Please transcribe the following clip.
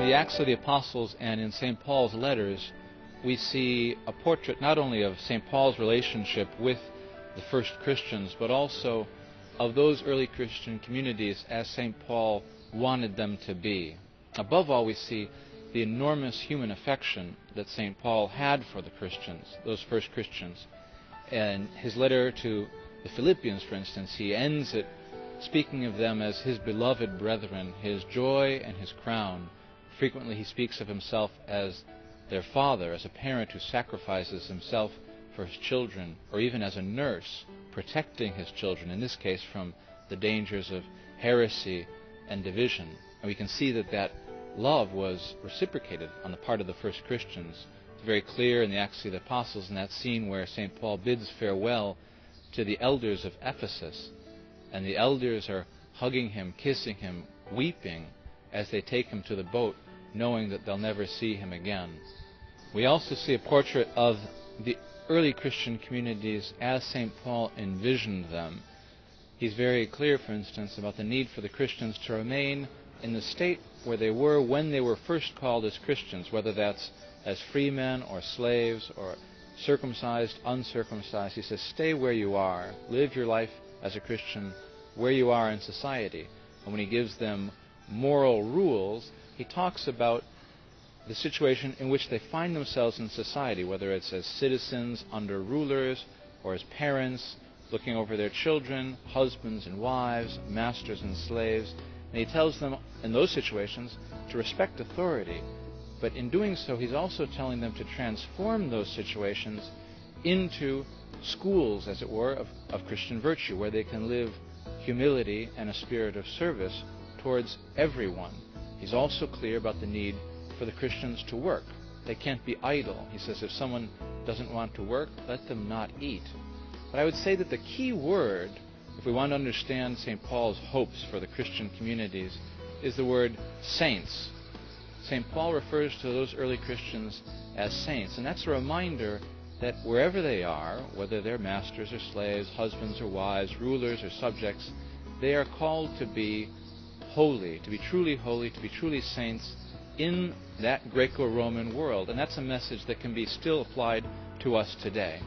the Acts of the Apostles and in St. Paul's letters, we see a portrait not only of St. Paul's relationship with the first Christians, but also of those early Christian communities as St. Paul wanted them to be. Above all, we see the enormous human affection that St. Paul had for the Christians, those first Christians. And his letter to the Philippians, for instance, he ends it speaking of them as his beloved brethren, his joy and his crown. Frequently he speaks of himself as their father, as a parent who sacrifices himself for his children, or even as a nurse protecting his children, in this case from the dangers of heresy and division. And we can see that that love was reciprocated on the part of the first Christians. It's very clear in the Acts of the Apostles, in that scene where St. Paul bids farewell to the elders of Ephesus, and the elders are hugging him, kissing him, weeping as they take him to the boat, knowing that they'll never see him again. We also see a portrait of the early Christian communities as St. Paul envisioned them. He's very clear, for instance, about the need for the Christians to remain in the state where they were when they were first called as Christians, whether that's as free men or slaves or circumcised, uncircumcised. He says, stay where you are. Live your life as a Christian where you are in society. And when he gives them moral rules, he talks about the situation in which they find themselves in society, whether it's as citizens under rulers or as parents looking over their children, husbands and wives, masters and slaves. And he tells them in those situations to respect authority. But in doing so, he's also telling them to transform those situations into schools, as it were, of Christian virtue, where they can live humility and a spirit of service towards everyone. He's also clear about the need for the Christians to work. They can't be idle. He says if someone doesn't want to work, let them not eat. But I would say that the key word, if we want to understand St. Paul's hopes for the Christian communities, is the word saints. St. Paul refers to those early Christians as saints, and that's a reminder that wherever they are, whether they're masters or slaves, husbands or wives, rulers or subjects, they are called to be holy, to be truly saints in that Greco-Roman world. And that's a message that can be still applied to us today.